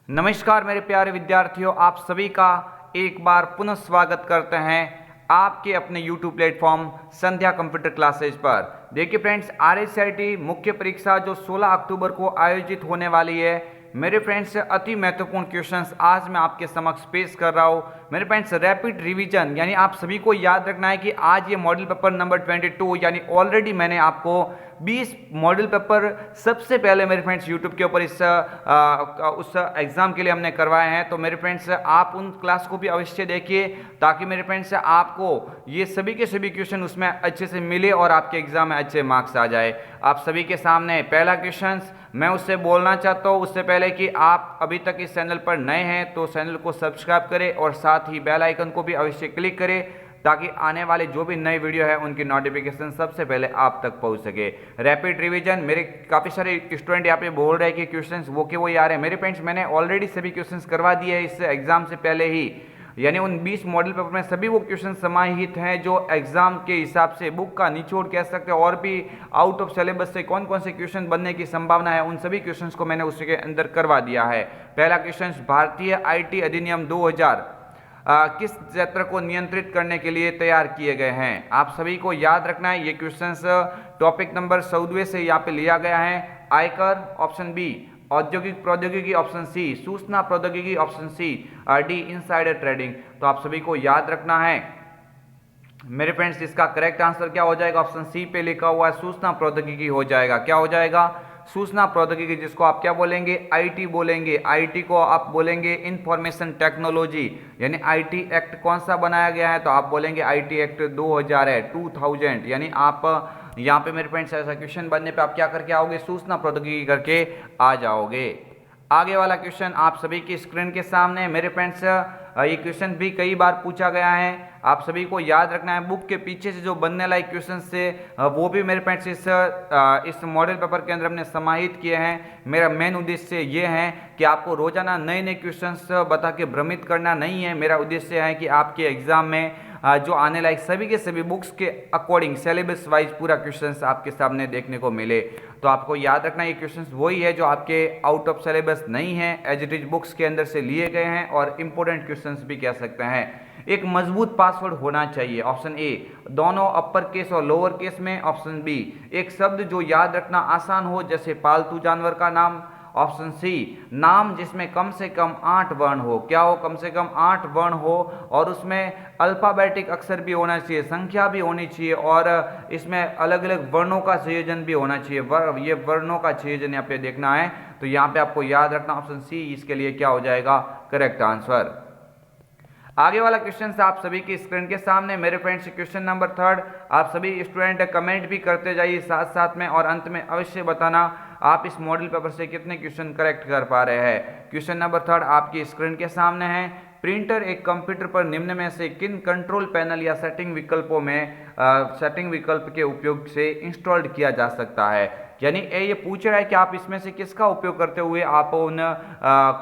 नमस्कार मेरे प्यारे विद्यार्थियों, आप सभी का एक बार पुनः स्वागत करते हैं आपके अपने YouTube प्लेटफॉर्म संध्या कंप्यूटर क्लासेज पर। देखिए फ्रेंड्स, RSIT मुख्य परीक्षा जो 16 अक्टूबर को आयोजित होने वाली है, मेरे फ्रेंड्स अति महत्वपूर्ण क्वेश्चंस आज मैं आपके समक्ष पेश कर रहा हूँ। मेरे फ्रेंड्स रैपिड रिवीजन यानी आप सभी को याद रखना है कि आज ये मॉडल पेपर नंबर 22 यानी ऑलरेडी मैंने आपको 20 मॉडल पेपर सबसे पहले मेरे फ्रेंड्स यूट्यूब के ऊपर उस एग्ज़ाम के लिए हमने करवाए हैं। तो मेरे फ्रेंड्स आप उन क्लास को भी अवश्य देखिए ताकि मेरे फ्रेंड्स आपको ये सभी के सभी क्वेश्चन उसमें अच्छे से मिले और आपके एग्ज़ाम में अच्छे मार्क्स आ जाए। आप सभी के सामने पहला क्वेश्चन मैं उससे बोलना चाहता हूँ, उससे पहले कि आप अभी तक इस चैनल पर नए हैं तो चैनल को सब्सक्राइब करें और साथ ही बेल आइकन को भी अवश्य क्लिक करें ताकि आने वाले जो भी नए वीडियो है उनकी नोटिफिकेशन सबसे पहले आप तक पहुंच सके। रैपिड रिवीजन, मेरे काफ़ी सारे स्टूडेंट यहाँ पे बोल रहे हैं कि क्वेश्चंस वो के वो ही आ रहे हैं। मेरे फ्रेंड्स मैंने ऑलरेडी सभी क्वेश्चंस करवा दिए हैं इस एग्जाम से पहले ही, यानी उन 20 मॉडल पेपर में सभी वो क्वेश्चन समाहित हैं जो एग्जाम के हिसाब से बुक का निचोड़ कह सकते हैं और भी आउट ऑफ सिलेबस से कौन कौन से क्वेश्चन बनने की संभावना है, उन सभी क्वेश्चंस को मैंने उसके अंदर करवा दिया है। पहला क्वेश्चन, भारतीय IT अधिनियम 2000 किस क्षेत्र को नियंत्रित करने के लिए तैयार किए गए हैं। आप सभी को याद रखना है, ये क्वेश्चंस टॉपिक नंबर 14 से यहाँ पे लिया गया है। आयकर ऑप्शन बी, औद्योगिक प्रौद्योगिकी ऑप्शन सी, सूचना प्रौद्योगिकी option C, D insider trading. तो आप सभी को याद रखना है मेरे फ्रेंड्स, इसका करेक्ट आंसर क्या हो जाएगा? ऑप्शन सी पे लिखा हुआ है सूचना प्रौद्योगिकी हो जाएगा। क्या हो जाएगा? सूचना प्रौद्योगिकी, जिसको आप क्या बोलेंगे? IT बोलेंगे। IT को आप बोलेंगे इंफॉर्मेशन टेक्नोलॉजी, यानी IT एक्ट कौन सा बनाया गया है? तो आप बोलेंगे IT एक्ट 2000 है, 2000। यानी आप यहाँ पे मेरे फ्रेंड्स ऐसा क्वेश्चन बनने पे आप क्या करके आओगे? सूचना प्रौद्योगिकी करके आ जाओगे। आगे वाला क्वेश्चन आप सभी की स्क्रीन के सामने मेरे फ्रेंड्स, ये क्वेश्चन भी कई बार पूछा गया है, आप सभी को याद रखना है। बुक के पीछे से जो बनने लायक क्वेश्चन से वो भी मेरे फ्रेंड्स इस मॉडल पेपर के अंदर हमने समाहित किए हैं। मेरा मेन उद्देश्य ये है कि आपको रोजाना नए नए क्वेश्चंस बता के भ्रमित करना नहीं है। मेरा उद्देश्य है कि आपके एग्जाम में जो आने लायक सभी के सभी बुक्स के अकॉर्डिंग सिलेबस वाइज पूरा क्वेश्चंस आपके सामने देखने को मिले। तो आपको याद रखना ये क्वेश्चंस वही है जो आपके आउट ऑफ सिलेबस नहीं है, एज इट इज बुक्स के अंदर से लिए गए हैं और इंपॉर्टेंट क्वेश्चंस भी कह सकते हैं। एक मजबूत पासवर्ड होना चाहिए। ऑप्शन ए, दोनों अपर केस और लोअर केस में। ऑप्शन बी, एक शब्द जो याद रखना आसान हो जैसे पालतू जानवर का नाम। ऑप्शन सी, नाम जिसमें कम से कम 8 वर्ण हो। क्या हो? कम से कम 8 वर्ण हो और उसमें अल्फाबेटिक अक्षर भी होना चाहिए, संख्या भी होनी चाहिए और इसमें अलग अलग वर्णों का संयोजन भी होना चाहिए। ये वर्णों का संयोजन यहाँ पे देखना है। तो यहाँ पे आपको याद रखना ऑप्शन सी इसके लिए क्या हो जाएगा? Correct answer. आगे वाला क्वेश्चन आप सभी की स्क्रीन के सामने मेरे फ्रेंड्स, क्वेश्चन नंबर 3। आप सभी स्टूडेंट कमेंट भी करते जाइए साथ साथ में और अंत में अवश्य बताना आप इस मॉडल पेपर से कितने क्वेश्चन करेक्ट कर पा रहे हैं। क्वेश्चन नंबर 3 आपकी स्क्रीन के सामने है। प्रिंटर एक कंप्यूटर पर निम्न में से किन कंट्रोल पैनल या सेटिंग विकल्पों में सेटिंग विकल्प के उपयोग से इंस्टॉल्ड किया जा सकता है? यानी ये पूछ रहा है कि आप इसमें से किसका उपयोग करते हुए आप उन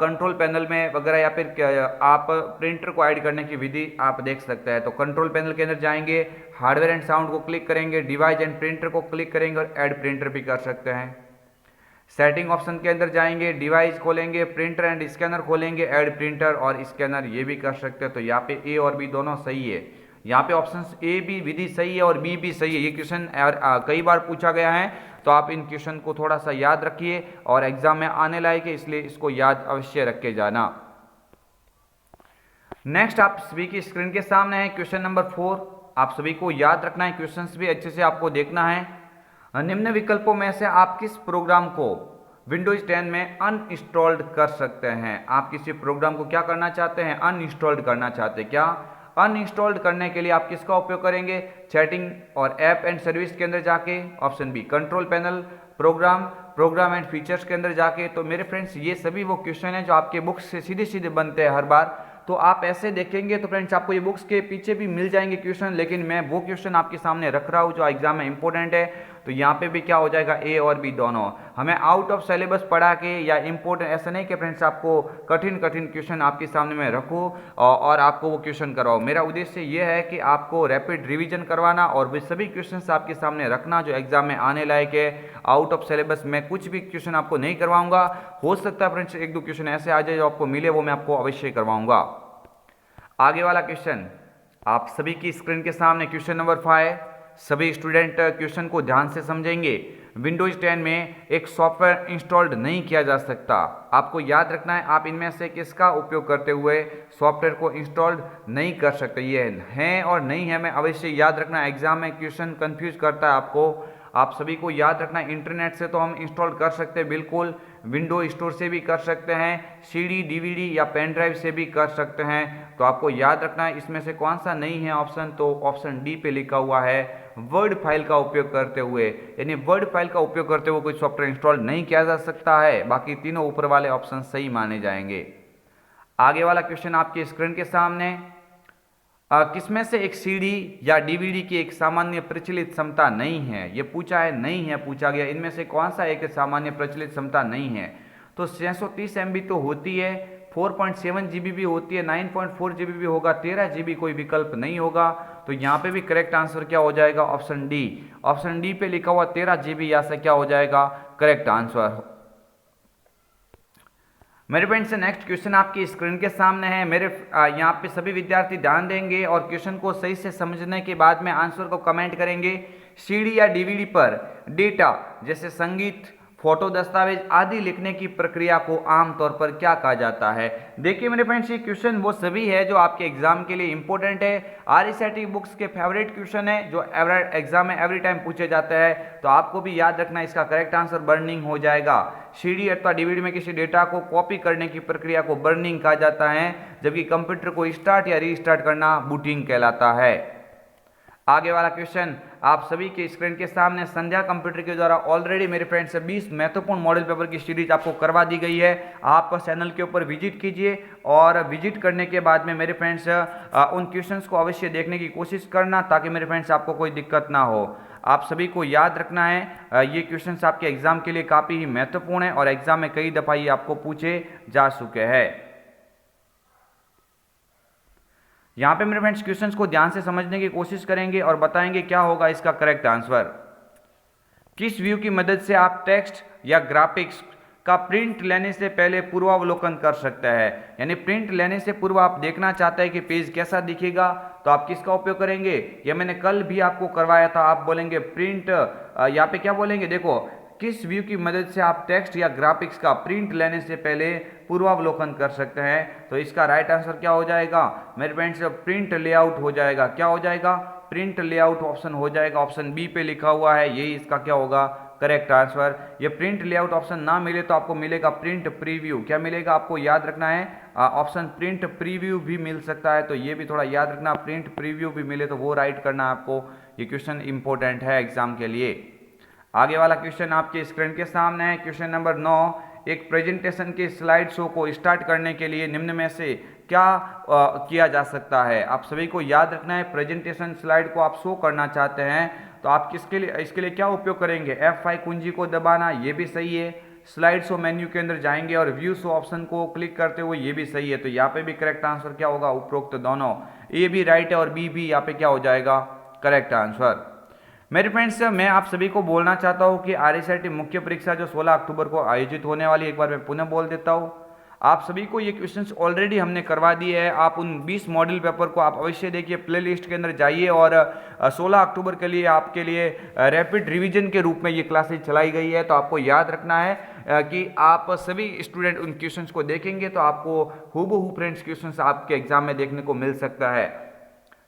कंट्रोल पैनल में वगैरह या फिर आप प्रिंटर को ऐड करने की विधि आप देख सकते हैं। तो कंट्रोल पैनल के अंदर जाएंगे, हार्डवेयर एंड साउंड को क्लिक करेंगे, डिवाइस एंड प्रिंटर को क्लिक करेंगे और ऐड प्रिंटर भी कर सकते हैं। सेटिंग ऑप्शन के अंदर जाएंगे, डिवाइस खोलेंगे, प्रिंटर एंड स्कैनर खोलेंगे, ऐड प्रिंटर और स्कैनर ये भी कर सकते हैं। तो यहाँ पे ए और बी दोनों सही है। यहाँ पे ऑप्शन ए भी विधि सही है और बी भी सही है। ये क्वेश्चन कई बार पूछा गया है तो आप इन क्वेश्चन को थोड़ा सा याद रखिए और एग्जाम में आने लायक है, इसलिए इसको याद अवश्य रख के जाना। नेक्स्ट आप सभी की स्क्रीन के सामने है क्वेश्चन नंबर 4। आप सभी को याद रखना है, क्वेश्चंस भी अच्छे से आपको देखना है। निम्न विकल्पों में से आप किस प्रोग्राम को विंडोज 10 में अनइंस्टॉल्ड कर सकते हैं? आप किसी प्रोग्राम को क्या करना चाहते हैं? अनइंस्टॉल्ड करना चाहते हैं। क्या अनइंस्टॉल्ड करने के लिए आप किसका उपयोग करेंगे? चैटिंग और ऐप एंड सर्विस के अंदर जाके। Option B, control panel, program and features के अंदर जाके। तो मेरे फ्रेंड्स ये सभी वो क्वेश्चन है जो आपके बुक्स से सीधे सीधे बनते हैं हर बार। तो आप ऐसे देखेंगे तो फ्रेंड्स आपको ये बुक्स के पीछे भी मिल जाएंगे क्वेश्चन, लेकिन मैं वो क्वेश्चन आपके सामने रख रहा हूँ जो एग्जाम में इंपॉर्टेंट है। तो यहाँ पे भी क्या हो जाएगा, ए और बी दोनों। हमें आउट ऑफ सिलेबस पढ़ा के या इम्पोर्टेंट, ऐसा नहीं कि फ्रेंड्स आपको कठिन कठिन क्वेश्चन आपके सामने में रखूँ और आपको वो क्वेश्चन करवाओ। मेरा उद्देश्य ये है कि आपको रैपिड रिवीजन करवाना और वे सभी क्वेश्चंस आपके सामने रखना जो एग्जाम में आने लायक है। आउट ऑफ सिलेबस में कुछ भी क्वेश्चन आपको नहीं करवाऊंगा। हो सकता है फ्रेंड्स एक दो क्वेश्चन ऐसे आ जाए जो आपको मिले, वो मैं आपको अवश्य करवाऊंगा। आगे वाला क्वेश्चन आप सभी की स्क्रीन के सामने, क्वेश्चन नंबर 5। सभी स्टूडेंट क्वेश्चन को ध्यान से समझेंगे। विंडोज 10 में एक सॉफ्टवेयर इंस्टॉल्ड नहीं किया जा सकता। आपको याद रखना है आप इनमें से किसका उपयोग करते हुए सॉफ्टवेयर को इंस्टॉल्ड नहीं कर सकते। ये है और नहीं है, मैं अवश्य याद रखना। एग्जाम में क्वेश्चन कंफ्यूज करता है आपको। आप सभी को याद रखना है इंटरनेट से तो हम इंस्टॉल कर सकते हैं, बिल्कुल। विंडो स्टोर से भी कर सकते हैं, सीडी डीवीडी या पेन ड्राइव से भी कर सकते हैं। तो आपको याद रखना है इसमें से कौन सा नहीं है ऑप्शन, तो ऑप्शन डी पे लिखा हुआ है वर्ड फाइल का उपयोग करते हुए। यानी वर्ड फाइल का उपयोग करते हुए कोई सॉफ्टवेयर इंस्टॉल नहीं किया जा सकता है। बाकी तीनों ऊपर वाले ऑप्शन सही माने जाएंगे। आगे वाला क्वेश्चन आपकी स्क्रीन के सामने, किसमें से एक सीडी या डीवीडी की एक सामान्य प्रचलित क्षमता नहीं है। ये पूछा है, नहीं है पूछा गया। इनमें से कौन सा एक सामान्य प्रचलित क्षमता नहीं है, तो 630 MB तो होती है, 4.7 GB भी होती है, 9.4 GB भी होगा, 13 GB कोई विकल्प नहीं होगा। तो यहाँ पे भी करेक्ट आंसर क्या हो जाएगा, ऑप्शन डी। ऑप्शन डी पे लिखा हुआ 13 GB यहाँ से क्या हो जाएगा, करेक्ट आंसर। मेरे फ्रेंड्स से नेक्स्ट क्वेश्चन आपकी स्क्रीन के सामने है। मेरे यहाँ पे सभी विद्यार्थी ध्यान देंगे और क्वेश्चन को सही से समझने के बाद में आंसर को कमेंट करेंगे। सीडी या डीवीडी पर डेटा जैसे संगीत, फोटो, दस्तावेज आदि लिखने की प्रक्रिया को आमतौर पर क्या कहा जाता है। देखिए मेरे फ्रेंड्स ये क्वेश्चन वो सभी है जो आपके एग्जाम के लिए इंपॉर्टेंट है। RSIT बुक्स के फेवरेट क्वेश्चन है जो एग्जाम में एवरी टाइम पूछे जाते हैं। तो आपको भी याद रखना इसका करेक्ट आंसर बर्निंग हो जाएगा। सीडी अथवा डीवीडी में किसी डेटा को कॉपी करने की प्रक्रिया को बर्निंग कहा जाता है, जबकि कंप्यूटर को स्टार्ट या रीस्टार्ट करना बूटिंग कहलाता है। आगे वाला क्वेश्चन आप सभी के स्क्रीन के सामने, संध्या कंप्यूटर के द्वारा ऑलरेडी मेरे फ्रेंड्स 20 महत्वपूर्ण मॉडल पेपर की सीरीज आपको करवा दी गई है। आप चैनल के ऊपर विजिट कीजिए और विजिट करने के बाद में मेरे फ्रेंड्स उन क्वेश्चंस को अवश्य देखने की कोशिश करना, ताकि मेरे फ्रेंड्स आपको कोई दिक्कत ना हो। आप सभी को याद रखना है ये क्वेश्चंस आपके एग्जाम के लिए काफ़ी ही महत्वपूर्ण है और एग्जाम में कई दफ़ा ये आपको पूछे जा चुके हैं। यहाँ पे मेरे फ्रेंड्स क्वेश्चंस को ध्यान से समझने की कोशिश करेंगे और बताएंगे क्या होगा इसका करेक्ट आंसर। किस व्यू की मदद से आप टेक्स्ट या ग्राफिक्स का प्रिंट लेने से पहले पूर्वावलोकन कर सकते हैं। यानी प्रिंट लेने से पूर्व आप देखना चाहते हैं कि पेज कैसा दिखेगा, तो आप किसका उपयोग करेंगे। यह मैंने कल भी आपको करवाया था। आप बोलेंगे प्रिंट, यहाँ पे क्या बोलेंगे, देखो किस व्यू की मदद से आप टेक्स्ट या ग्राफिक्स का प्रिंट लेने से पहले पूर्वावलोकन कर सकते हैं। तो इसका राइट आंसर क्या हो जाएगा मेरे फ्रेंड्स, प्रिंट लेआउट हो जाएगा। क्या हो जाएगा, प्रिंट लेआउट ऑप्शन हो जाएगा। ऑप्शन बी पे लिखा हुआ है, यही इसका क्या होगा, करेक्ट आंसर। ये प्रिंट लेआउट ऑप्शन ना मिले तो आपको मिलेगा प्रिंट प्रीव्यू। क्या मिलेगा आपको याद रखना है, ऑप्शन प्रिंट प्रीव्यू भी मिल सकता है, तो ये भी थोड़ा याद रखना। प्रिंट प्रीव्यू भी मिले तो वो राइट करना आपको। ये क्वेश्चन इंपॉर्टेंट है एग्जाम के लिए। आगे वाला क्वेश्चन आपके स्क्रीन के सामने है, क्वेश्चन नंबर 9। एक प्रेजेंटेशन के स्लाइड शो को स्टार्ट करने के लिए निम्न में से क्या किया जा सकता है। आप सभी को याद रखना है प्रेजेंटेशन स्लाइड को आप शो करना चाहते हैं तो आप किसके लिए, इसके लिए क्या उपयोग करेंगे, F5 कुंजी को दबाना, ये भी सही है। स्लाइड शो मेन्यू के अंदर जाएंगे और व्यू शो ऑप्शन को क्लिक करते हुए, ये भी सही है। तो यहाँ पे भी करेक्ट आंसर क्या होगा, उपरोक्त दोनों, ए भी राइट है और बी भी यहाँ पे क्या हो जाएगा, करेक्ट आंसर। मेरे फ्रेंड्स मैं आप सभी को बोलना चाहता हूँ कि RSIT मुख्य परीक्षा जो 16 अक्टूबर को आयोजित होने वाली है, एक बार मैं पुनः बोल देता हूँ। आप सभी को ये क्वेश्चंस ऑलरेडी हमने करवा दिए हैं। आप उन 20 मॉडल पेपर को आप अवश्य देखिए, प्लेलिस्ट के अंदर जाइए और 16 अक्टूबर के लिए आपके लिए रैपिड रिवीजन के रूप में ये क्लासेज चलाई गई है। तो आपको याद रखना है कि आप सभी स्टूडेंट उन क्वेश्चंस को देखेंगे तो आपको हूबहू फ्रेंड्स क्वेश्चंस आपके एग्जाम में देखने को मिल सकता है।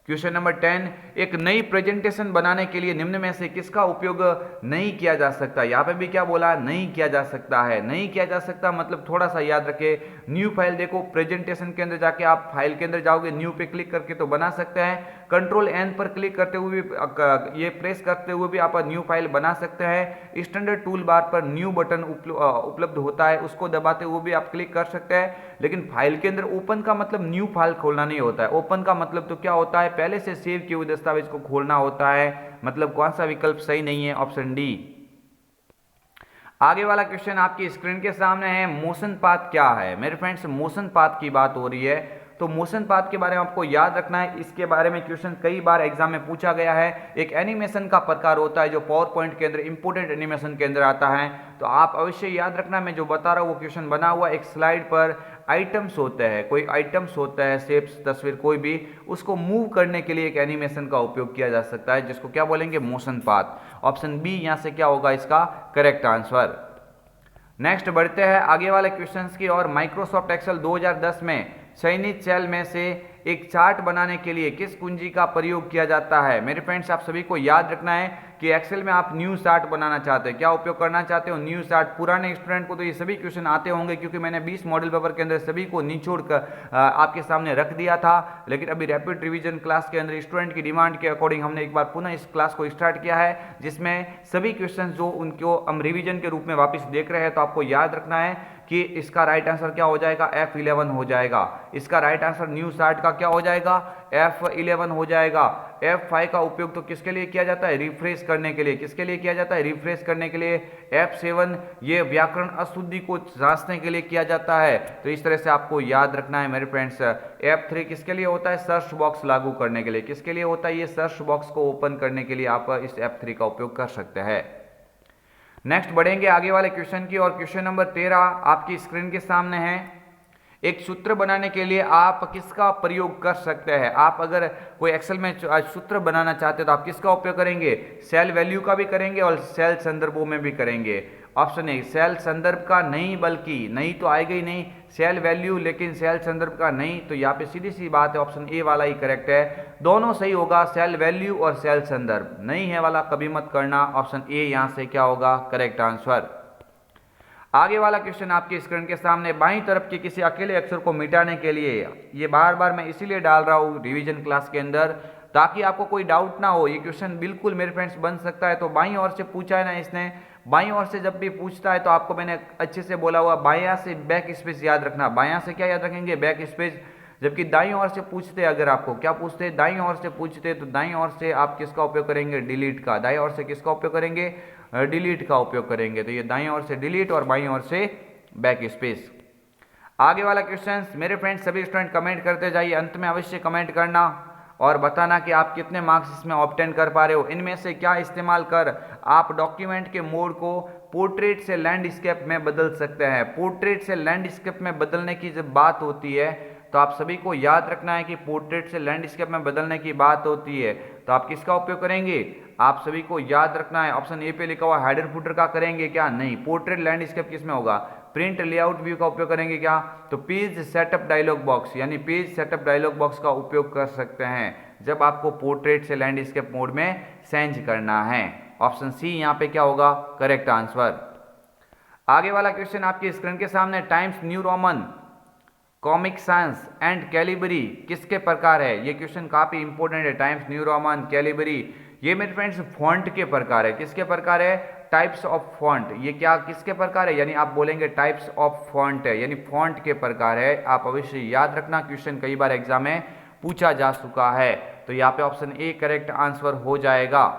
क्वेश्चन नंबर 10, एक नई प्रेजेंटेशन बनाने के लिए निम्न में से किसका उपयोग नहीं किया जा सकता। यहाँ पे भी क्या बोला, नहीं किया जा सकता है। नहीं किया जा सकता मतलब थोड़ा सा याद रखें, न्यू फाइल देखो, प्रेजेंटेशन के अंदर जाके आप फाइल के अंदर जाओगे, न्यू पे क्लिक करके तो बना सकते हैं। कंट्रोल N पर क्लिक करते हुए भी, ये प्रेस करते हुए भी आप न्यू फाइल बना सकते हैं। स्टैंडर्ड टूल बार पर न्यू बटन उपलब्ध होता है, उसको दबाते हुए भी आप क्लिक कर सकते हैं। लेकिन फाइल के अंदर ओपन का मतलब न्यू फाइल खोलना नहीं होता है। ओपन का मतलब तो क्या होता है, पहले से सेव किए हुए दस्तावेज को खोलना होता है। मतलब कौन सा विकल्प सही नहीं है, ऑप्शन डी। आगे वाला क्वेश्चन आपकी स्क्रीन के सामने है, मोशन पाथ क्या है। मेरे फ्रेंड्स मोशन पाथ की बात हो रही है, तो मोशन पाथ के बारे में आपको याद रखना है, इसके बारे में क्वेश्चन कई बार एग्जाम में पूछा गया है। एक एनिमेशन का प्रकार होता है जो पावर पॉइंट के अंदर, इंपोर्टेंट एनिमेशन के अंदर आता है, तो आप अवश्य याद रखना। मैं जो बता रहा हूँ वो क्वेश्चन बना हुआ एक स्लाइड पर आइटम्स होते हैं, कोई आइटम्स होता है, शेप्स, तस्वीर कोई भी, उसको मूव करने के लिए एक एनिमेशन का उपयोग किया जा सकता है, जिसको क्या बोलेंगे, मोशन पाथ। ऑप्शन बी यहाँ से क्या होगा इसका करेक्ट आंसर। नेक्स्ट बढ़ते हैं आगे वाले क्वेश्चंस की और। माइक्रोसॉफ्ट एक्सेल 2010 में चयनित सेल में से एक चार्ट बनाने के लिए किस कुंजी का प्रयोग किया जाता है। मेरे फ्रेंड्स आप सभी को याद रखना है कि एक्सेल में आप न्यू चार्ट बनाना चाहते हैं, क्या उपयोग करना चाहते हो, न्यू चार्ट। पुराने स्टूडेंट को तो ये सभी क्वेश्चन आते होंगे, क्योंकि मैंने 20 मॉडल पेपर के अंदर सभी को निचोड़ कर आपके सामने रख दिया था। लेकिन अभी रैपिड रिवीजन क्लास के अंदर स्टूडेंट की डिमांड के अकॉर्डिंग हमने एक बार पुनः इस क्लास को स्टार्ट किया है, जिसमें सभी क्वेश्चन जो उनको हम रिवीजन के रूप में वापस देख रहे हैं। तो आपको याद रखना है कि इसका राइट आंसर क्या हो जाएगा, F11 हो जाएगा। इसका राइट आंसर न्यू चार्ट का क्या हो जाएगा, F11 हो जाएगा। F5 का उपयोग तो किसके लिए किया जाता है, रिफ्रेश करने के लिए। किसके लिए किया जाता है, रिफ्रेश करने के लिए। F7 ये व्याकरण अशुद्धि को जांचने के लिए किया जाता है। तो इस तरह से आपको याद रखना है मेरे फ्रेंड्स। F3 किसके लिए होता है, सर्च बॉक्स लागू करने के लिए। किसके लिए होता है, ये सर्च बॉक्स को ओपन करने के लिए आप इस F3 का उपयोग कर सकते हैं। नेक्स्ट बढ़ेंगे आगे वाले क्वेश्चन की और। क्वेश्चन नंबर 13 आपकी स्क्रीन के सामने है। एक सूत्र बनाने के लिए आप किसका प्रयोग कर सकते हैं। आप अगर कोई एक्सेल में सूत्र बनाना चाहते हैं तो आप किसका उपयोग करेंगे, सेल वैल्यू का भी करेंगे और सेल संदर्भों में भी करेंगे। ऑप्शन ए सेल संदर्भ का नहीं, बल्कि नहीं तो आएगा ही नहीं, सेल वैल्यू लेकिन सेल संदर्भ का नहीं। तो यहाँ पे सीधी सी बात है, ऑप्शन ए वाला ही करेक्ट है। दोनों सही होगा, सेल वैल्यू और सेल संदर्भ। नहीं है वाला कभी मत करना, ऑप्शन ए यहाँ से क्या होगा करेक्ट आंसर। आगे वाला क्वेश्चन आपकी स्क्रीन के सामने। बाईं तरफ के किसी अकेले अक्षर को मिटाने के लिए, ये बार बार मैं इसीलिए डाल रहा हूँ रिवीजन क्लास के अंदर ताकि आपको कोई डाउट ना हो। ये क्वेश्चन बिल्कुल मेरे फ्रेंड्स बन सकता है। तो बाईं ओर से पूछा है ना इसने, बाईं ओर से जब भी पूछता है तो आपको मैंने अच्छे से बोला हुआ, बायां से बैक स्पेस याद रखना। बायां से क्या याद रखेंगे, बैक स्पेस। जबकि दाईं ओर से पूछते, अगर आपको क्या पूछते, दाईं ओर से पूछते, तो दाईं ओर से आप किसका उपयोग करेंगे, डिलीट का। दाईं ओर से किसका उपयोग करेंगे, डिलीट का उपयोग करेंगे। तो ये दाईं ओर से डिलीट और बाईं ओर से बैक स्पेस। आगे वाला क्वेश्चन मेरे फ्रेंड्स सभी स्टूडेंट कमेंट करते जाइए, अंत में अवश्य कमेंट करना और बताना कि आप कितने मार्क्स इसमें ऑब्टेन कर पा रहे हो। इनमें से क्या इस्तेमाल कर आप डॉक्यूमेंट के मोड को पोर्ट्रेट से लैंडस्केप में बदल सकते हैं। पोर्ट्रेट से लैंडस्केप में बदलने की जब बात होती है तो आप सभी को याद रखना है कि पोर्ट्रेट से लैंडस्केप में बदलने की बात होती है तो आप किसका उपयोग करेंगे, आप सभी को याद रखना है। ऑप्शन ए पे लिखा हुआ हेडर फुटर का करेंगे क्या, नहीं। पोर्ट्रेट लैंडस्केप किसमें होगा, प्रिंट लेआउट व्यू का उपयोग करेंगे क्या, तो पेज सेटअप डायलॉग बॉक्स यानी पेज सेटअप डायलॉग बॉक्स का उपयोग कर सकते हैं जब आपको पोर्ट्रेट से लैंडस्केप मोड में चेंज करना है। ऑप्शन सी यहाँ पे क्या होगा करेक्ट आंसर। आगे वाला क्वेश्चन आपकी स्क्रीन के सामने। Times new Roman, comic science and Calibri किसके प्रकार है। ये क्वेश्चन काफी इंपॉर्टेंट है। टाइम्स न्यू रोमन, कैलिबरी, ये मेरे फ्रेंड्स फॉन्ट के प्रकार है। किसके प्रकार है, टाइप्स ऑफ फॉन्ट। ये क्या किसके प्रकार है, यानी आप बोलेंगे टाइप्स ऑफ फॉन्ट है, यानी फॉन्ट के प्रकार है। आप अवश्य याद रखना, क्वेश्चन कई बार एग्जाम में पूछा जा चुका है। तो यहाँ पे ऑप्शन ए करेक्ट आंसर हो जाएगा।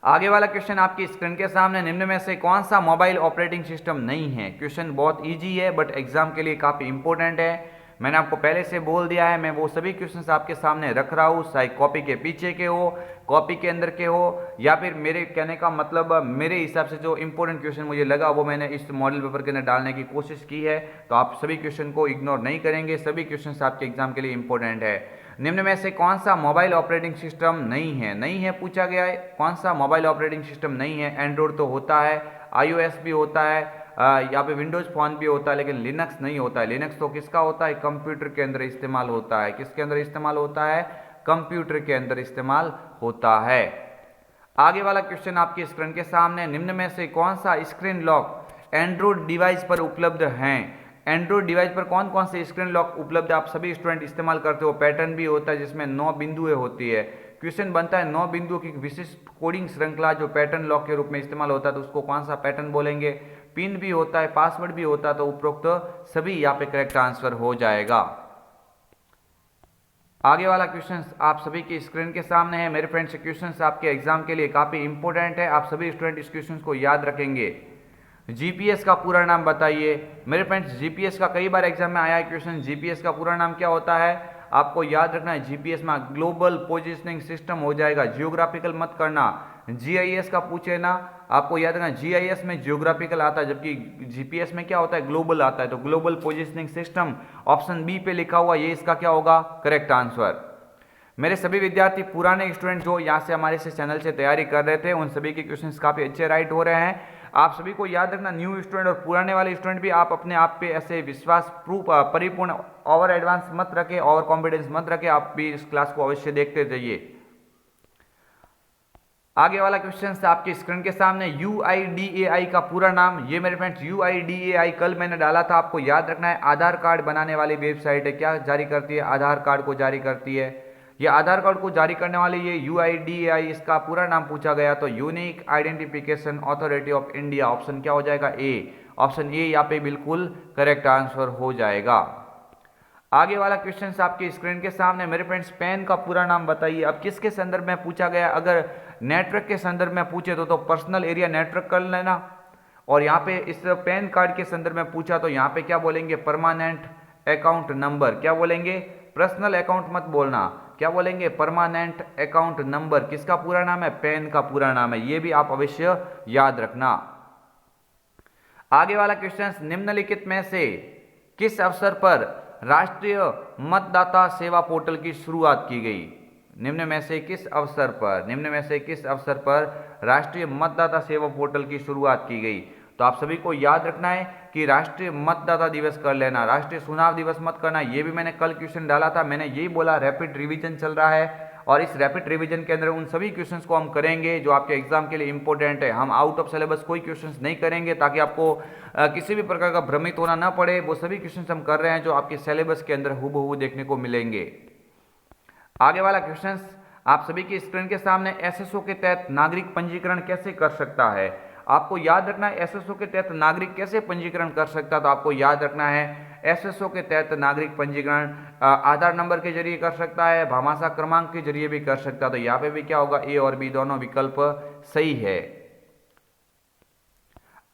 आगे वाला क्वेश्चन आपकी स्क्रीन के सामने। निम्न में से कौन सा मोबाइल ऑपरेटिंग सिस्टम नहीं है। क्वेश्चन बहुत इजी है बट एग्जाम के लिए काफी इंपॉर्टेंट है। मैंने आपको पहले से बोल दिया है, मैं वो सभी क्वेश्चंस आपके सामने रख रहा हूँ, चाहे कॉपी के पीछे के हो, कॉपी के अंदर के हो, या फिर मेरे कहने का मतलब मेरे हिसाब से जो इंपॉर्टेंट क्वेश्चन मुझे लगा वो मैंने इस मॉडल पेपर के अंदर डालने की कोशिश की है। तो आप सभी क्वेश्चन को इग्नोर नहीं करेंगे, सभी क्वेश्चन आपके एग्जाम के लिए इंपॉर्टेंट है। निम्न में से कौन सा मोबाइल ऑपरेटिंग सिस्टम नहीं है, नहीं है पूछा गया है। कौन सा मोबाइल ऑपरेटिंग सिस्टम नहीं है। एंड्रॉइड तो होता है, iOS भी होता है, यहाँ पे विंडोज फोन भी होता है, लेकिन लिनक्स नहीं होता है। लिनक्स तो किसका होता है, कंप्यूटर के अंदर इस्तेमाल होता है। किसके अंदर इस्तेमाल होता है, कंप्यूटर के अंदर इस्तेमाल होता है। आगे वाला क्वेश्चन आपकी स्क्रीन के सामने। निम्न में से कौन सा स्क्रीन लॉक एंड्रॉइड डिवाइस पर उपलब्ध हैं। एंड्रॉइड डिवाइस पर कौन कौन से स्क्रीन लॉक उपलब्ध है, आप सभी स्टूडेंट इस्तेमाल करते हो। पैटर्न भी होता है जिसमें 9 बिंदुएं होती है। क्वेश्चन बनता है 9 बिंदुओं की विशिष्ट कोडिंग श्रृंखला जो पैटर्न लॉक के रूप में इस्तेमाल होता है तो उसको कौन सा पैटर्न बोलेंगे। पिन भी होता है, पासवर्ड भी होता है, तो उपरोक्त सभी यहाँ पे करेक्ट आंसर हो जाएगा। आगे वाला क्वेश्चन आप सभी की स्क्रीन के सामने है मेरे फ्रेंड्स। क्वेश्चन आपके एग्जाम के लिए काफी इंपॉर्टेंट है, आप सभी स्टूडेंट इस क्वेश्चन को याद रखेंगे। जीपीएस का पूरा नाम बताइए मेरे फ्रेंड्स। जीपीएस का कई बार एग्जाम में आया है क्वेश्चन, जीपीएस का पूरा नाम क्या होता है आपको याद रखना है। जीपीएस में ग्लोबल पोजिशनिंग सिस्टम हो जाएगा, जियोग्राफिकल मत करना। जीआईएस का पूछे ना, आपको याद रखना जीआईएस में जियोग्राफिकल आता है, जबकि जीपीएस में क्या होता है ग्लोबल आता है। तो global positioning system option B पे लिखा हुआ, ये इसका क्या होगा करेक्ट आंसर। मेरे सभी विद्यार्थी पुराने स्टूडेंट जो यहाँ से हमारे से चैनल से तैयारी कर रहे थे उन सभी के क्वेश्चंस काफी अच्छे राइट हो रहे हैं। आप सभी को याद रखना, न्यू स्टूडेंट और पुराने वाले स्टूडेंट भी आप अपने आप पे ऐसे विश्वास प्रूफ परिपूर्ण ओवर एडवांस मत रखें, ओवर कॉन्फिडेंस मत रखें, आप भी इस क्लास को अवश्य देखते रहिए। आगे वाला क्वेश्चन आपकी स्क्रीन के सामने, यूआईडीएआई का पूरा नाम, ये मेरे फ्रेंड्स यूआईडीएआई कल मैंने डाला था, आपको याद रखना है। आधार कार्ड बनाने वाली वेबसाइट है, क्या जारी करती है आधार कार्ड को जारी करती है। ये आधार कार्ड को जारी करने वाली ये यूआईडीएआई, इसका पूरा नाम पूछा गया तो unique identification authority of India. Option क्या हो जाएगा ए, ऑप्शन ए यहाँ पे बिल्कुल करेक्ट आंसर हो जाएगा। आगे वाला क्वेश्चन आपकी स्क्रीन के सामने मेरे फ्रेंड्स, पैन का पूरा नाम बताइए। अब किसके संदर्भ में पूछा गया, अगर नेटवर्क के संदर्भ में पूछे तो पर्सनल एरिया नेटवर्क कर लेना, और यहाँ पे इस पैन कार्ड के संदर्भ में पूछा तो यहाँ पे क्या बोलेंगे परमानेंट अकाउंट नंबर। क्या बोलेंगे, पर्सनल अकाउंट मत बोलना, क्या बोलेंगे परमानेंट अकाउंट नंबर। किसका पूरा नाम है, पैन का पूरा नाम है, ये भी आप अवश्य याद रखना। आगे वाला क्वेश्चन, निम्नलिखित में से किस अवसर पर राष्ट्रीय मतदाता सेवा पोर्टल की शुरुआत की गई। निम्न में से किस अवसर पर, निम्न में से किस अवसर पर राष्ट्रीय मतदाता सेवा पोर्टल की शुरुआत की गई। तो आप सभी को याद रखना है कि राष्ट्रीय मतदाता दिवस कर लेना, राष्ट्रीय चुनाव दिवस मत करना। ये भी मैंने कल क्वेश्चन डाला था, मैंने यही बोला रैपिड रिवीजन चल रहा है, और इस रैपिड रिवीजन के अंदर उन सभी क्वेश्चंस को हम करेंगे जो आपके एग्जाम के लिए इंपॉर्टेंट है। हम आउट ऑफ सिलेबस कोई क्वेश्चंस नहीं करेंगे ताकि आपको किसी भी प्रकार का भ्रमित होना ना पड़े। वो सभी क्वेश्चंस हम कर रहे हैं जो आपके सिलेबस के अंदर हूबहू देखने को मिलेंगे। आगे वाला क्वेश्चन आप सभी की स्क्रीन के सामने, एसएसओ के तहत नागरिक पंजीकरण कैसे कर सकता है। आपको याद रखना है एसएसओ के तहत नागरिक कैसे पंजीकरण कर सकता है। तो आपको याद रखना है एसएसओ के तहत नागरिक पंजीकरण आधार नंबर के जरिए कर सकता है, भामाशाह क्रमांक के जरिए भी कर सकता है। तो यहाँ पे भी क्या होगा, ए और बी दोनों विकल्प सही है।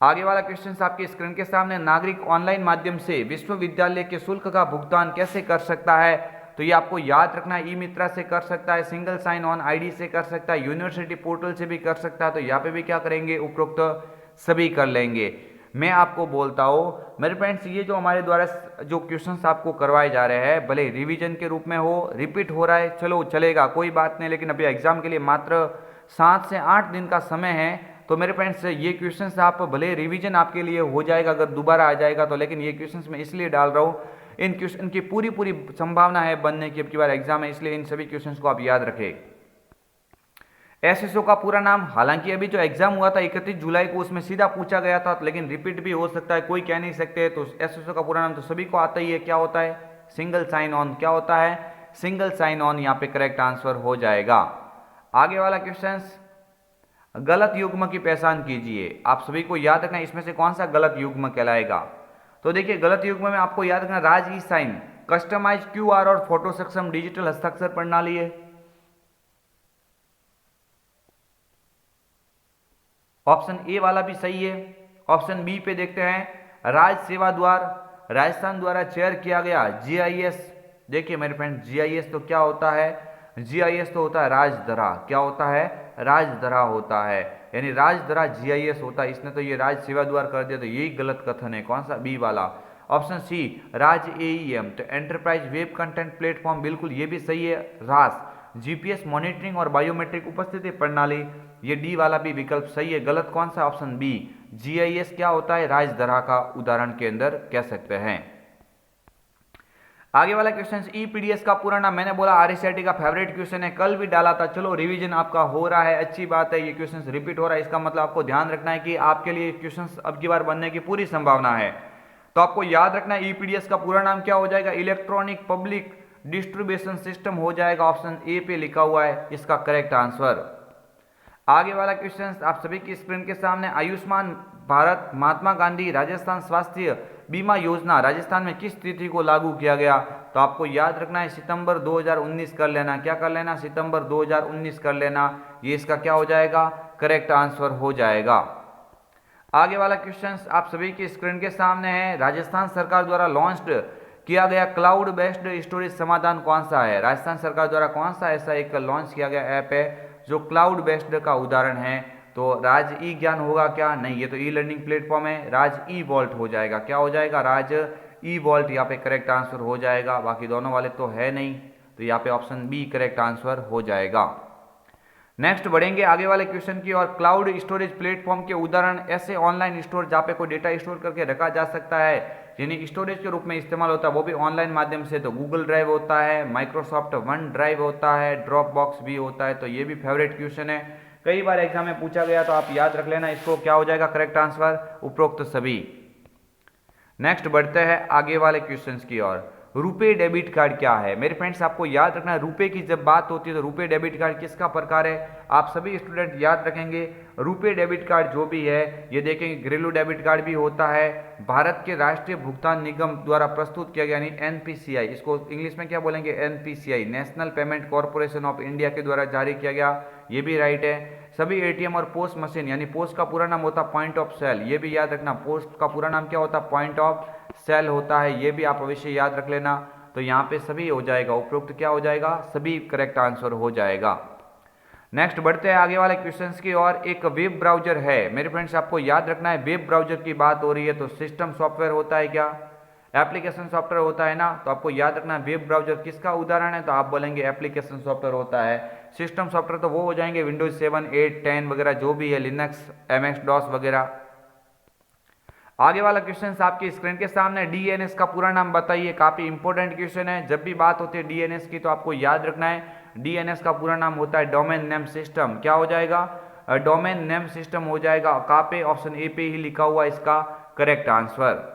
आगे वाला क्वेश्चन आपकी स्क्रीन के सामने, नागरिक ऑनलाइन माध्यम से विश्वविद्यालय के शुल्क का भुगतान कैसे कर सकता है। तो ये आपको याद रखना है, ई मित्रा से कर सकता है, सिंगल साइन ऑन आईडी से कर सकता है, यूनिवर्सिटी पोर्टल से भी कर सकता है। तो यहाँ पे भी क्या करेंगे, उपरोक्त सभी कर लेंगे। मैं आपको बोलता हूँ मेरे फ्रेंड्स, ये जो हमारे द्वारा जो क्वेश्चंस आपको करवाए जा रहे हैं, भले रिवीजन के रूप में हो, रिपीट हो रहा है, चलो चलेगा कोई बात नहीं, लेकिन अभी एग्जाम के लिए मात्र 7 से 8 दिन का समय है। तो मेरे फ्रेंड्स ये क्वेश्चंस आप भले रिवीजन आपके लिए हो जाएगा अगर दोबारा आ जाएगा तो, लेकिन ये क्वेश्चंस मैं इसलिए डाल रहा हूँ, इन क्वेश्चन की पूरी संभावना है बनने की अब की बार एग्जाम है, इसलिए इन सभी क्वेश्चंस को आप याद रखें। एसएसओ का पूरा नाम, हालांकि अभी जो एग्जाम हुआ था 31 जुलाई को उसमें सीधा पूछा गया था, लेकिन रिपीट भी हो सकता है, कोई कह नहीं सकते। तो एसएसओ का पूरा नाम तो सभी को आता ही है, क्या होता है सिंगल साइन ऑन। क्या होता है सिंगल साइन ऑन, यहाँ पे करेक्ट आंसर हो जाएगा। आगे वाला क्वेश्चन, गलत युग्म की पहचान कीजिए। आप सभी को याद रखना इसमें से कौन सा गलत युग्म कहलाएगा। तो देखिए गलत युग्म में आपको याद रखना राज ई साइन, कस्टमाइज क्यूआर और फोटो सक्षम डिजिटल हस्ताक्षर प्रणाली है। ऑप्शन ए वाला भी सही है। ऑप्शन बी पे देखते हैं, राज्य सेवा द्वार राजस्थान द्वारा चयन किया गया जीआईएस। देखिए मेरे फ्रेंड जीआईएस तो क्या होता है, जीआईएस तो होता है राजधरा। क्या होता है, राजधरा होता है, यानी राजधरा जीआईएस होता है। इसने तो ये राज्य सेवा द्वार कर दिया, तो यही गलत कथन है। कौन सा, बी वाला। ऑप्शन सी राज एईएम, तो एंटरप्राइज वेब कंटेंट प्लेटफॉर्म, बिल्कुल ये भी सही है। रास जीपीएस मॉनिटरिंग और बायोमेट्रिक उपस्थिति प्रणाली, ये डी वाला भी विकल्प सही है। गलत कौन सा, ऑप्शन बी जीआईएस क्या होता है, राजधरा का उदाहरण के अंदर कह सकते हैं। आगे वाला क्वेश्चन, ईपीडीएस का पूरा नाम, मैंने बोला आरएसआईटी का फेवरेट क्वेश्चन है, कल भी डाला था। चलो रिवीजन आपका हो रहा है, अच्छी बात है, ये क्वेश्चन रिपीट हो रहा है, इसका मतलब आपको ध्यान रखना है कि आपके लिए क्वेश्चन अब की बार बनने की पूरी संभावना है। तो आपको याद रखना है ईपीडीएस का पूरा नाम क्या हो जाएगा, इलेक्ट्रॉनिक पब्लिक डिस्ट्रीब्यूशन सिस्टम हो जाएगा। ऑप्शन ए पे लिखा हुआ है इसका करेक्ट आंसर। आगे वाला क्वेश्चन आप सभी की स्क्रीन के सामने, आयुष्मान भारत महात्मा गांधी राजस्थान स्वास्थ्य बीमा योजना राजस्थान में किस तिथि को लागू किया गया? तो आपको याद रखना है सितंबर 2019 कर लेना। क्या कर लेना? सितंबर 2019 कर लेना। ये इसका क्या हो जाएगा? करेक्ट आंसर हो जाएगा। आगे वाला क्वेश्चन आप सभी की स्क्रीन के सामने है। राजस्थान सरकार द्वारा लॉन्च्ड किया गया क्लाउड बेस्ड स्टोरेज समाधान कौन सा है? राजस्थान सरकार द्वारा कौन सा ऐसा एक लॉन्च किया गया ऐप है जो क्लाउड बेस्ड का उदाहरण है? तो राज ई ज्ञान होगा क्या? नहीं, ये तो ई लर्निंग प्लेटफॉर्म है। राज ई वॉल्ट हो जाएगा। क्या हो जाएगा? राज ई वॉल्ट यहाँ पे करेक्ट आंसर हो जाएगा। बाकी दोनों वाले तो है नहीं, तो यहाँ पे ऑप्शन बी करेक्ट आंसर हो जाएगा। नेक्स्ट बढ़ेंगे आगे वाले क्वेश्चन की और। क्लाउड स्टोरेज प्लेटफॉर्म के उदाहरण ऐसे ऑनलाइन स्टोर जहाँ पे कोई डेटा स्टोर करके रखा जा सकता है, यानी स्टोरेज के रूप में इस्तेमाल होता है, वो भी ऑनलाइन माध्यम से। तो गूगल ड्राइव होता है, माइक्रोसॉफ्ट वन ड्राइव होता है, ड्रॉप बॉक्स भी होता है। तो ये भी फेवरेट क्वेश्चन है, कई बार एग्जाम में पूछा गया, तो आप याद रख लेना इसको। क्या हो जाएगा करेक्ट आंसर? उपरोक्त सभी। नेक्स्ट बढ़ते हैं आगे वाले क्वेश्चंस की ओर। रुपे डेबिट कार्ड क्या है? मेरे फ्रेंड्स आपको याद रखना है, रुपे की जब बात होती है तो रुपे डेबिट कार्ड किसका प्रकार है? आप सभी स्टूडेंट याद रखेंगे, रुपे डेबिट कार्ड जो भी है ये देखेंगे घरेलू डेबिट कार्ड भी होता है। भारत के राष्ट्रीय भुगतान निगम द्वारा प्रस्तुत किया गया, यानी एनपीसीआई, इसको इंग्लिश में क्या बोलेंगे? NPCI, national payment corporation of India के द्वारा जारी किया गया, ये भी राइट है। सभी एटीएम और पोस्ट मशीन, यानी पोस्ट का पूरा नाम होता है पॉइंट ऑफ सेल, ये भी याद रखना। पोस्ट का पूरा नाम क्या होता है? पॉइंट ऑफ सेल होता है, ये भी आप अवश्य याद रख लेना। तो यहाँ पे सभी हो जाएगा, उपरोक्त क्या हो जाएगा? सभी करेक्ट आंसर हो जाएगा। नेक्स्ट बढ़ते हैं आगे वाले क्वेश्चंस की और। एक वेब ब्राउजर है, मेरे फ्रेंड्स आपको याद रखना है, वेब ब्राउजर की बात हो रही है तो सिस्टम सॉफ्टवेयर होता है क्या? एप्लीकेशन सॉफ्टवेयर होता है ना। तो आपको याद रखना है वेब ब्राउजर किसका उदाहरण है? तो आप बोलेंगे एप्लीकेशन सॉफ्टवेयर होता है। सिस्टम सॉफ्टवेयर तो वो हो जाएंगे विंडोज 7, 8, 10 वगैरह जो भी है, लिनक्स, एमएस डॉस वगैरह। आगे वाला क्वेश्चन आपकी स्क्रीन के सामने, डीएनएस का पूरा नाम बताइए। काफी इंपॉर्टेंट क्वेश्चन है, जब भी बात होती है डीएनएस की तो आपको याद रखना है डीएनएस का पूरा नाम होता है डोमेन नेम सिस्टम। क्या हो जाएगा? डोमेन नेम सिस्टम हो जाएगा। कहाँ पे? ऑप्शन ए पे ही लिखा हुआ इसका करेक्ट आंसर।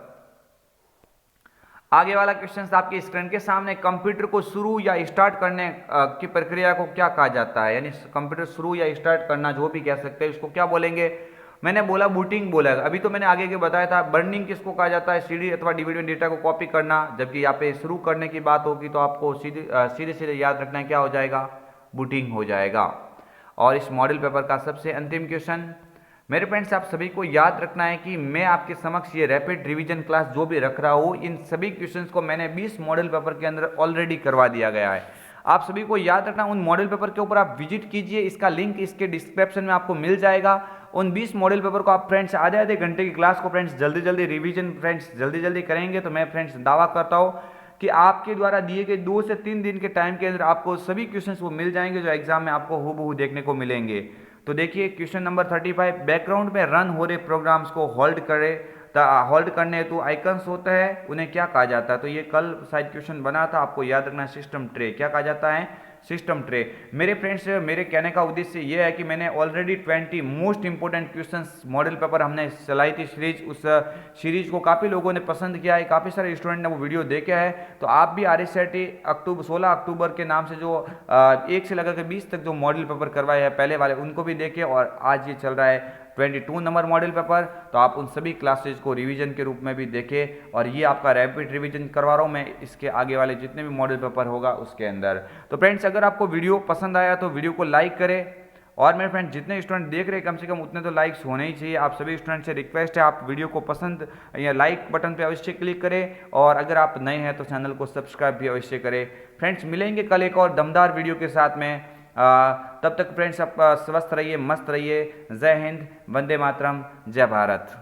आगे वाला क्वेश्चन आपकी स्क्रीन के सामने, कंप्यूटर को शुरू या स्टार्ट करने की प्रक्रिया को क्या कहा जाता है? यानी कंप्यूटर शुरू या स्टार्ट करना जो भी कह सकते हैं, इसको क्या बोलेंगे? मैंने बोला बूटिंग बोला, अभी तो मैंने आगे के बताया था। बर्निंग किसको कहा जाता है? सीडी अथवा डीवीडी में डेटा को कॉपी करना। जबकि यहाँ पे शुरू करने की बात होगी तो आपको सीधे सीधे याद रखना है, क्या हो जाएगा? बूटिंग हो जाएगा। और इस मॉडल पेपर का सबसे अंतिम क्वेश्चन, मेरे फ्रेंड्स आप सभी को याद रखना है कि मैं आपके समक्ष ये रैपिड रिवीजन क्लास जो भी रख रहा हूँ, इन सभी क्वेश्चंस को मैंने 20 मॉडल पेपर के अंदर ऑलरेडी करवा दिया गया है। आप सभी को याद रखना, उन मॉडल पेपर के ऊपर आप विजिट कीजिए, इसका लिंक इसके डिस्क्रिप्शन में आपको मिल जाएगा। उन 20 मॉडल पेपर को आप फ्रेंड्स आधे आधे घंटे की क्लास को फ्रेंड्स जल्दी जल्दी रिवीजन फ्रेंड्स जल्दी जल्दी करेंगे तो मैं फ्रेंड्स दावा करता हूँ कि आपके द्वारा दिए गए 2 से 3 दिन के टाइम के अंदर आपको सभी क्वेश्चंस वो मिल जाएंगे जो एग्जाम में आपको हूबहू देखने को मिलेंगे। तो देखिए क्वेश्चन नंबर 35, बैकग्राउंड में रन हो रहे प्रोग्राम्स को होल्ड करने हेतु आइकन्स होता है, उन्हें क्या कहा जाता है? तो ये कल शायद क्वेश्चन बना था, आपको याद रखना है सिस्टम ट्रे। क्या कहा जाता है? System tray. मेरे फ्रेंड्स मेरे कहने का उद्देश्य ये है कि मैंने already 20 most important questions model paper हमने चलाई थी सीरीज, उस सीरीज को काफ़ी लोगों ने पसंद किया है, काफ़ी सारे स्टूडेंट ने वो वीडियो देखे है। तो आप भी RSCT 16 अक्टूबर के नाम से जो 1 से लेकर के 20 तक जो मॉडल पेपर करवाए हैं पहले वाले, उनको भी देखें। और आज ये चल रहा है 22 नंबर मॉडल पेपर, तो आप उन सभी क्लासेज को रिवीजन के रूप में भी देखें। और ये आपका रैपिड रिवीजन करवा रहा हूँ मैं इसके आगे वाले जितने भी मॉडल पेपर होगा उसके अंदर। तो फ्रेंड्स अगर आपको वीडियो पसंद आया तो वीडियो को लाइक करें, और मेरे फ्रेंड्स जितने स्टूडेंट देख रहे हैं कम से कम उतने तो लाइक्स होने ही चाहिए। आप सभी स्टूडेंट से रिक्वेस्ट है, आप वीडियो को पसंद या लाइक बटन पे अवश्य क्लिक करें, और अगर आप नए हैं तो चैनल को सब्सक्राइब भी अवश्य करें। फ्रेंड्स मिलेंगे कल एक और दमदार वीडियो के साथ में, तब तक फ्रेंड्स आप स्वस्थ रहिए, मस्त रहिए। जय हिंद, वंदे मातरम, जय भारत।